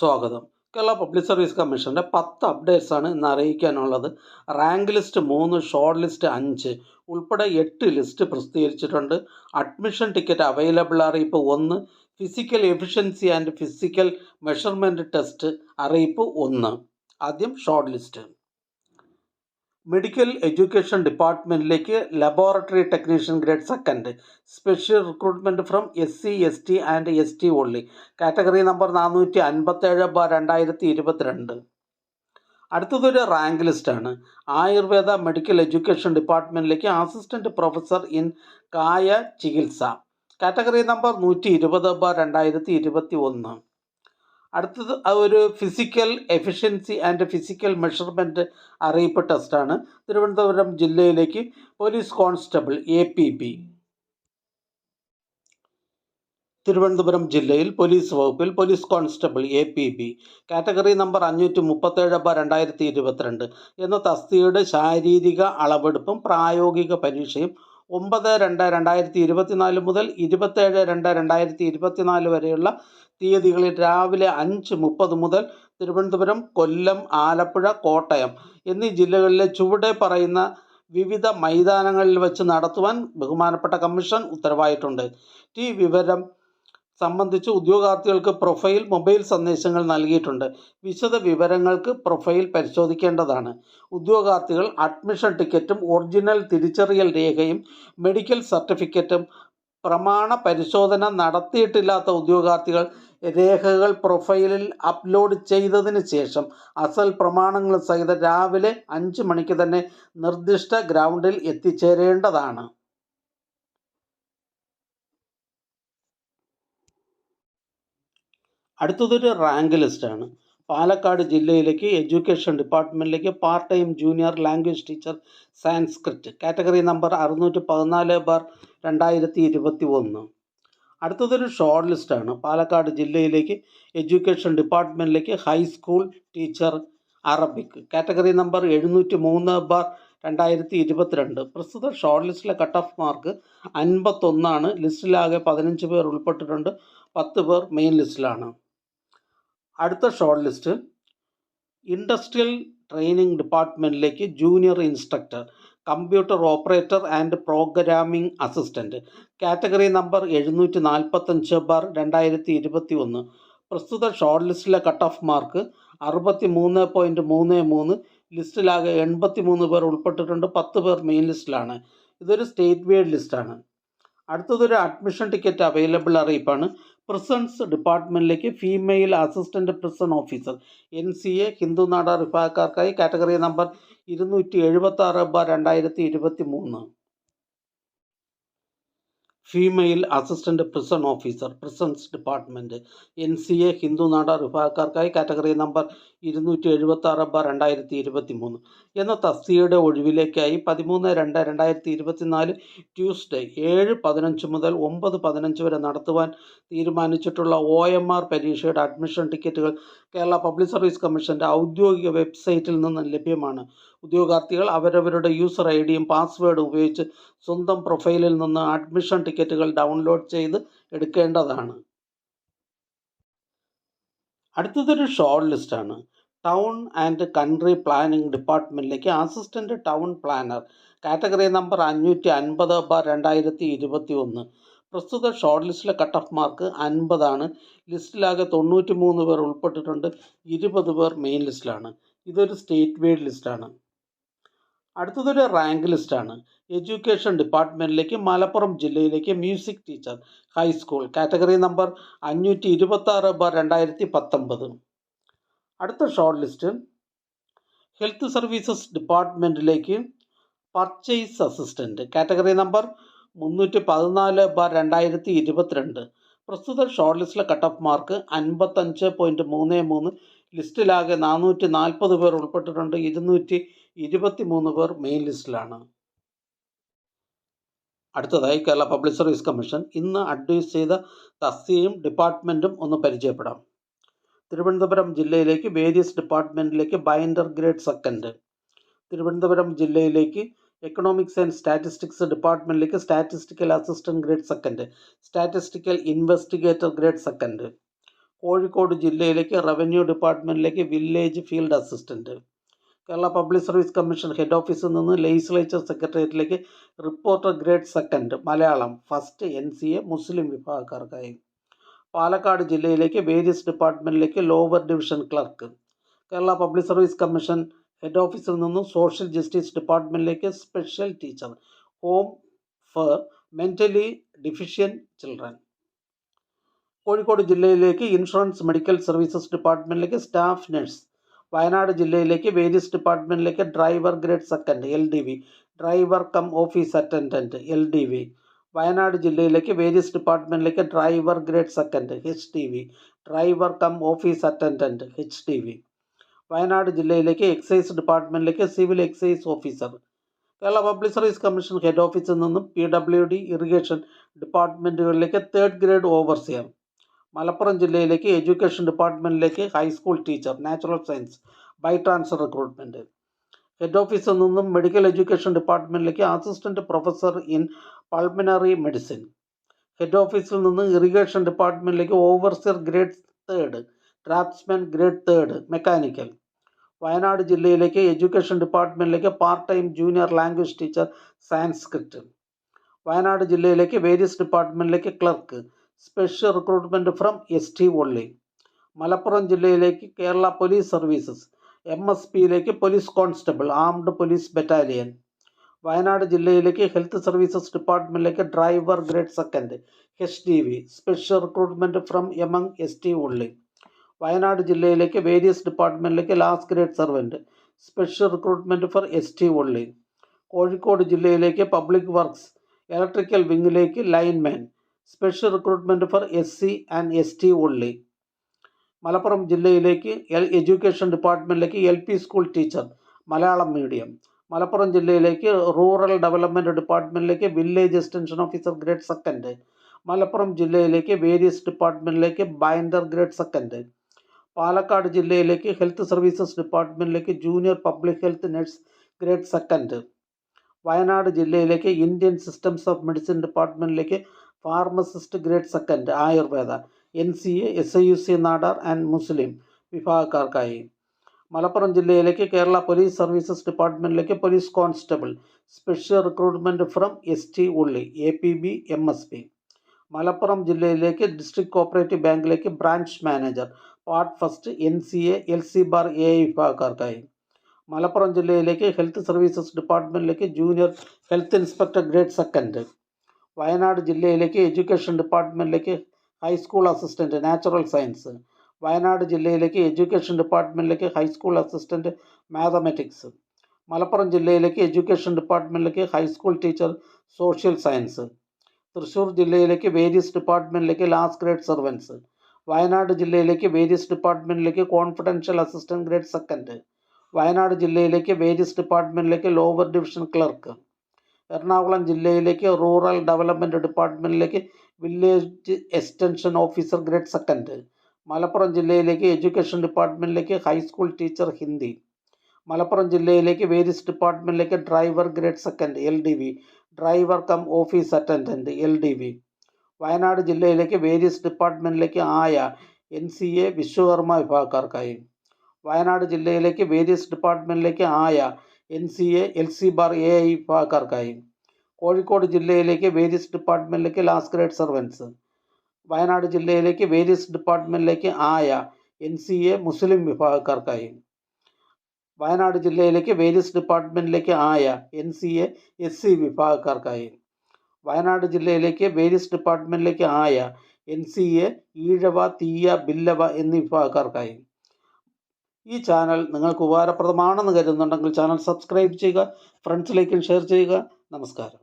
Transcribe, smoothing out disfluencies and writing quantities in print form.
സ്വാഗതം. Kerala public service കമ്മീഷൻ്റെ 10 അപ്ഡേറ്റ്സാണ് ഇന്ന് അറിയിക്കാനുള്ളത്. റാങ്ക് ലിസ്റ്റ് 3, ഷോർട്ട് ലിസ്റ്റ് 5 ഉൾപ്പെടെ 8 ലിസ്റ്റ് പ്രസിദ്ധീകരിച്ചിട്ടുണ്ട്. അഡ്മിഷൻ ടിക്കറ്റ് അവൈലബിൾ അറിയിപ്പ് 1, physical efficiency and physical measurement test അറിയിപ്പ് 1. ആദ്യം ഷോർട്ട് ലിസ്റ്റ്. മെഡിക്കൽ എഡ്യൂക്കേഷൻ ഡിപ്പാർട്ട്മെൻറ്റിലേക്ക് laboratory technician grade 2 special recruitment from SC, ST and ST only. Category number 457/2022. അടുത്തതൊരു rank ലിസ്റ്റാണ്. Ayurveda medical education ഡിപ്പാർട്ട്മെൻറ്റിലേക്ക് assistant professor in Kaya Chikitsa. Category number 120/2021. അടുത്തത് ഒരു physical efficiency and physical measurement അറിയിപ്പ് ടെസ്റ്റാണ്. തിരുവനന്തപുരം ജില്ലയിലേക്ക് പോലീസ് കോൺസ്റ്റബിൾ APB. തിരുവനന്തപുരം ജില്ലയിൽ പോലീസ് വകുപ്പിൽ police constable APB. Category number 537/2022 എന്ന തസ്തികയുടെ ശാരീരിക അളവെടുപ്പും പ്രായോഗിക പരീക്ഷയും 9/2/2024 മുതൽ 27/2/2024 വരെയുള്ള തീയതികളിൽ രാവിലെ 5:30 മുതൽ തിരുവനന്തപുരം, കൊല്ലം, ആലപ്പുഴ, കോട്ടയം എന്നീ ജില്ലകളിലെ ചുവടെ പറയുന്ന വിവിധ മൈതാനങ്ങളിൽ വെച്ച് നടത്തുവാൻ ബഹുമാനപ്പെട്ട കമ്മീഷൻ ഉത്തരവായിട്ടുണ്ട്. ഈ വിവരം സംബന്ധിച്ച് ഉദ്യോഗാർത്ഥികൾക്ക് പ്രൊഫൈൽ മൊബൈൽ സന്ദേശങ്ങൾ നൽകിയിട്ടുണ്ട്. വിശദ വിവരങ്ങൾക്ക് പ്രൊഫൈൽ പരിശോധിക്കേണ്ടതാണ്. ഉദ്യോഗാർത്ഥികൾ അഡ്മിഷൻ ടിക്കറ്റും ഒറിജിനൽ തിരിച്ചറിയൽ രേഖയും മെഡിക്കൽ സർട്ടിഫിക്കറ്റും പ്രമാണ പരിശോധന നടത്തിയിട്ടില്ലാത്ത ഉദ്യോഗാർത്ഥികൾ രേഖകൾ പ്രൊഫൈലിൽ അപ്ലോഡ് ചെയ്തതിന് ശേഷം അസൽ പ്രമാണങ്ങൾ സഹിതം രാവിലെ 5 മണിക്ക് തന്നെ നിർദ്ദിഷ്ട ഗ്രൗണ്ടിൽ എത്തിച്ചേരേണ്ടതാണ്. അടുത്തതൊരു റാങ്ക് ലിസ്റ്റാണ്. പാലക്കാട് ജില്ലയിലേക്ക് എഡ്യൂക്കേഷൻ ഡിപ്പാർട്ട്മെൻറ്റിലേക്ക് part time junior language teacher Sanskrit. Category number 614/2021. അടുത്തതൊരു ഷോർട്ട് ലിസ്റ്റാണ്. പാലക്കാട് ജില്ലയിലേക്ക് എഡ്യൂക്കേഷൻ ഡിപ്പാർട്ട്മെൻറ്റിലേക്ക് high school teacher Arabic. Category number 703/2022. പ്രസ്തുത ഷോർട്ട് ലിസ്റ്റിലെ കട്ട് ഓഫ് മാർക്ക് 51. ലിസ്റ്റിലാകെ 15 പേർ ഉൾപ്പെട്ടിട്ടുണ്ട്. 10 പേർ മെയിൻ ലിസ്റ്റിലാണ്. അടുത്ത ഷോർട്ട് ലിസ്റ്റ് ഇൻഡസ്ട്രിയൽ ട്രെയിനിങ് ഡിപ്പാർട്ട്മെൻറ്റിലേക്ക് junior instructor computer operator and programming assistant. Category number 745/2021. പ്രസ്തുത ഷോർട്ട് ലിസ്റ്റിലെ കട്ട് ഓഫ് മാർക്ക് 63.33. ലിസ്റ്റിലാകെ 83 പേർ ഉൾപ്പെട്ടിട്ടുണ്ട്. 10 പേർ മെയിൻ ലിസ്റ്റിലാണ്. ഇതൊരു സ്റ്റേറ്റ് വൈഡ് ലിസ്റ്റാണ്. അടുത്തതൊരു അഡ്മിഷൻ ടിക്കറ്റ് അവൈലബിൾ അറിയിപ്പാണ്. പ്രിസൺസ് ഡിപ്പാർട്ട്മെൻറ്റിലേക്ക് female assistant prison officer NCA Hindu Nadar വിഭാഗക്കാർക്കായി. Category number 276/2023. Female assistant prison officer prisons department NCA Hindu Nadar വിഭാഗക്കാർക്കായി. കാറ്റഗറി നമ്പർ 276/2023 എന്ന തസ്തികയുടെ ഒഴിവിലേക്കായി 13/2/2024 ട്യൂസ്ഡേ 7:15 മുതൽ 9:15 വരെ നടത്തുവാൻ തീരുമാനിച്ചിട്ടുള്ള OMR പരീക്ഷയുടെ അഡ്മിഷൻ ടിക്കറ്റുകൾ കേരള പബ്ലിക് സർവീസ് കമ്മീഷൻ്റെ ഔദ്യോഗിക വെബ്സൈറ്റിൽ നിന്ന് ലഭ്യമാണ്. ഉദ്യോഗാർത്ഥികൾ അവരവരുടെ യൂസർ IDയും പാസ്വേഡും ഉപയോഗിച്ച് സ്വന്തം പ്രൊഫൈലിൽ നിന്ന് അഡ്മിഷൻ ടിക്കറ്റുകൾ ഡൗൺലോഡ് ചെയ്ത് എടുക്കേണ്ടതാണ്. അടുത്തതൊരു ഷോർട്ട് ലിസ്റ്റാണ്. ടൗൺ ആൻഡ് കൺട്രി പ്ലാനിംഗ് ഡിപ്പാർട്ട്മെൻറ്റിലേക്ക് assistant town planner. Category number 550/2021. പ്രസ്തുത ഷോർട്ട് ലിസ്റ്റിലെ കട്ട് ഓഫ് മാർക്ക് 50. ലിസ്റ്റിലാകെ 93 പേർ ഉൾപ്പെട്ടിട്ടുണ്ട്. 20 പേർ മെയിൻ ലിസ്റ്റിലാണ്. ഇതൊരു സ്റ്റേറ്റ് വൈഡ് ലിസ്റ്റാണ്. അടുത്തതൊരു റാങ്ക് ലിസ്റ്റാണ്. എഡ്യൂക്കേഷൻ ഡിപ്പാർട്ട്മെൻറ്റിലേക്ക് മലപ്പുറം ജില്ലയിലേക്ക് music teacher high school. Category number 526/2019. അടുത്ത ഷോർട്ട് ലിസ്റ്റ് ഹെൽത്ത് സർവീസസ് ഡിപ്പാർട്ട്മെൻറ്റിലേക്ക് പർച്ചേസ് അസിസ്റ്റൻറ്റ്. Category number 314/2022. പ്രസ്തുത ഷോർട്ട് ലിസ്റ്റിലെ കട്ട് ഓഫ് മാർക്ക് 55.33. ലിസ്റ്റിലാകെ 440 പേർ ഉൾപ്പെട്ടിട്ടുണ്ട്. 223 പേർ മെയിൻ ലിസ്റ്റിലാണ്. അടുത്തതായി കേരള പബ്ലിക് സർവീസ് കമ്മീഷൻ ഇന്ന് അഡ്വൈസ് ചെയ്ത തസ്തികയും ഡിപ്പാർട്ട്മെൻറ്റും ഒന്ന് പരിചയപ്പെടാം. തിരുവനന്തപുരം ജില്ലയിലേക്ക് വേരിയസ് ഡിപ്പാർട്ട്മെൻറ്റിലേക്ക് ബൈൻഡർ ഗ്രേഡ് 2. തിരുവനന്തപുരം ജില്ലയിലേക്ക് എക്കണോമിക്സ് ആൻഡ് സ്റ്റാറ്റിസ്റ്റിക്സ് ഡിപ്പാർട്ട്മെൻറ്റിലേക്ക് statistical assistant grade 2, statistical investigator grade 2. Kozhikode ജില്ലയിലേക്ക് റവന്യൂ ഡിപ്പാർട്ട്മെൻറ്റിലേക്ക് village field assistant. Kerala public service commission head ഓഫീസിൽ നിന്ന് ലെജിസ്ലേച്ചർ സെക്രട്ടേറിയറ്റിലേക്ക് reporter grade second Malayalam first NCA Muslim വിഭാഗക്കാർക്കായി. പാലക്കാട് ജില്ലയിലേക്ക് വേരിയസ് ഡിപ്പാർട്ട്മെൻറ്റിലേക്ക് lower division clerk. Kerala public service commission head ഓഫീസിൽ നിന്നും സോഷ്യൽ ജസ്റ്റിസ് ഡിപ്പാർട്ട്മെൻറ്റിലേക്ക് special teacher home for mentally deficient children. Kozhikode ജില്ലയിലേക്ക് ഇൻഷുറൻസ് മെഡിക്കൽ സർവീസസ് ഡിപ്പാർട്ട്മെൻറ്റിലേക്ക് സ്റ്റാഫ് നഴ്സ്. വയനാട് ജില്ലയിലേക്ക് വേരിയസ് ഡിപ്പാർട്ട്മെൻറ്റിലേക്ക് driver grade second LDV driver cum office attendant LDV. Wayanad ജില്ലയിലേക്ക് various ഡിപ്പാർട്ട്മെൻറ്റിലേക്ക് driver grade second HDV driver cum office attendant HDV. Wayanad ജില്ലയിലേക്ക് excise ഡിപ്പാർട്ട്മെൻറ്റിലേക്ക് civil excise officer. Kerala public service commission head ഓഫീസിൽ നിന്നും PWD irrigation ഡിപ്പാർട്ട്മെൻറ്റുകളിലേക്ക് third grade overseer. Malappuram ജില്ലയിലേക്ക് education ഡിപ്പാർട്ട്മെൻറ്റിലേക്ക് high school teacher natural science by transfer recruitment. Head ഓഫീസിൽ നിന്നും medical education ഡിപ്പാർട്ട്മെൻറ്റിലേക്ക് assistant professor in pulmonary medicine. Head ഓഫീസിൽ നിന്ന് ഇറിഗേഷൻ ഡിപ്പാർട്ട്മെൻറ്റിലേക്ക് overseer grade third draftsman grade third mechanical. Wayanad ജില്ലയിലേക്ക് എഡ്യൂക്കേഷൻ ഡിപ്പാർട്ട്മെൻറ്റിലേക്ക് part time junior language teacher Sanskrit. Wayanad ജില്ലയിലേക്ക് വേരിയസ് ഡിപ്പാർട്ട്മെൻറ്റിലേക്ക് clerk special recruitment from ST only. Malappuram ജില്ലയിലേക്ക് കേരള പോലീസ് സർവീസസ് MSPയിലേക്ക് police constable armed police battalion. Wayanad ജില്ലയിലേക്ക് ഹെൽത്ത് സർവീസസ് ഡിപ്പാർട്ട്മെൻറ്റിലേക്ക് driver grade second HDV special recruitment from among ST only. Wayanad ജില്ലയിലേക്ക് various ഡിപ്പാർട്ട്മെൻറ്റിലേക്ക് last grade servant special recruitment for ST only. Kozhikode ജില്ലയിലേക്ക് public works electrical വിങ്ങിലേക്ക് lineman special recruitment for SC and ST only. Malappuram ജില്ലയിലേക്ക് education ഡിപ്പാർട്ട്മെൻറ്റിലേക്ക് LP school teacher Malayalam medium. Malappuram ജില്ലയിലേക്ക് rural development ഡിപ്പാർട്ട്മെൻറ്റിലേക്ക് village extension officer grade second. Malappuram ജില്ലയിലേക്ക് various ഡിപ്പാർട്ട്മെൻറ്റിലേക്ക് binder grade second. Palakkad ജില്ലയിലേക്ക് health services ഡിപ്പാർട്ട്മെൻറ്റിലേക്ക് junior public health nurse grade second. Wayanad ജില്ലയിലേക്ക് Indian systems of medicine ഡിപ്പാർട്ട്മെൻറ്റിലേക്ക് pharmacist grade second Ayurveda NCA SIUC Nadar and Muslim വിഭാഗക്കാർക്കായി. മലപ്പുറം ജില്ലയിലേക്ക് കേരള പോലീസ് സർവീസസ് ഡിപ്പാർട്ട്മെൻറ്റിലേക്ക് police constable special recruitment from ST only APB MSP. Malappuram ജില്ലയിലേക്ക് district cooperative ബാങ്കിലേക്ക് branch manager part first NCA LC/A വിഭാഗക്കാർക്കായി. മലപ്പുറം ജില്ലയിലേക്ക് health services ഡിപ്പാർട്ട്മെൻറ്റിലേക്ക് junior health inspector grade second. Wayanad ജില്ലയിലേക്ക് education ഡിപ്പാർട്ട്മെൻറ്റിലേക്ക് high school assistant natural science. Wayanad ജില്ലയിലേക്ക് education ഡിപ്പാർട്ട്മെൻറ്റിലേക്ക് ഹൈസ്കൂൾ അസിസ്റ്റൻറ്റ് മാത്തമാറ്റിക്സ്. മലപ്പുറം ജില്ലയിലേക്ക് എഡ്യൂക്കേഷൻ ഡിപ്പാർട്ട്മെൻറ്റിലേക്ക് high school teacher social science. Thrissur ജില്ലയിലേക്ക് വേരിയസ് ഡിപ്പാർട്ട്മെൻറ്റിലേക്ക് ലാസ്റ്റ് ഗ്രേഡ് സർവൻസ്. വയനാട് ജില്ലയിലേക്ക് വേരിയസ് ഡിപ്പാർട്ട്മെൻറ്റിലേക്ക് confidential assistant grade second. Wayanad ജില്ലയിലേക്ക് വേരിയസ് ഡിപ്പാർട്ട്മെൻറ്റിലേക്ക് ലോവർ ഡിവിഷൻ ക്ലർക്ക്. എറണാകുളം ജില്ലയിലേക്ക് റൂറൽ ഡെവലപ്മെൻറ്റ് ഡിപ്പാർട്ട്മെൻറ്റിലേക്ക് village extension officer grade second. Malappuram ജില്ലയിലേക്ക് എഡ്യൂക്കേഷൻ ഡിപ്പാർട്ട്മെൻറ്റിലേക്ക് ഹൈസ്കൂൾ ടീച്ചർ ഹിന്ദി. മലപ്പുറം ജില്ലയിലേക്ക് വേരിയസ് ഡിപ്പാർട്ട്മെൻറ്റിലേക്ക് driver grade second LDV driver cum office attendant LDV. Wayanad ജില്ലയിലേക്ക് വേരിയസ് ഡിപ്പാർട്ട്മെൻറ്റിലേക്ക് ആയ NCA വിശ്വകർമ്മ വിഭാഗക്കാർക്കായി. വയനാട് ജില്ലയിലേക്ക് വേരിയസ് ഡിപ്പാർട്ട്മെൻറ്റിലേക്ക് ആയ NCA LC/A വിഭാഗക്കാർക്കായി. കോഴിക്കോട് ജില്ലയിലേക്ക് വേരിയസ് ഡിപ്പാർട്ട്മെൻറ്റിലേക്ക് ലാസ്റ്റ് ഗ്രേഡ് സർവൻസ്. വയനാട് ജില്ലയിലേക്ക് വേരിയസ് ഡിപ്പാർട്ട്മെൻറ്റിലേക്ക് ആയ NCA മുസ്ലിം വിഭാഗക്കാർക്കായി. വയനാട് ജില്ലയിലേക്ക് വേരിയസ് ഡിപ്പാർട്ട്മെൻറ്റിലേക്ക് ആയ NCA SC വിഭാഗക്കാർക്കായി. വയനാട് ജില്ലയിലേക്ക് വേരിയസ് ഡിപ്പാർട്ട്മെൻറ്റിലേക്ക് ആയ NCA ഈഴവ തീയ ബില്ലവ എന്നീ വിഭാഗക്കാർക്കായി. ഈ ചാനൽ നിങ്ങൾക്ക് ഉപകാരപ്രദമാണെന്ന് കരുതുന്നുണ്ടെങ്കിൽ ചാനൽ സബ്സ്ക്രൈബ് ചെയ്യുക, ഫ്രണ്ട്സിലേക്കും ഷെയർ ചെയ്യുക. നമസ്കാരം.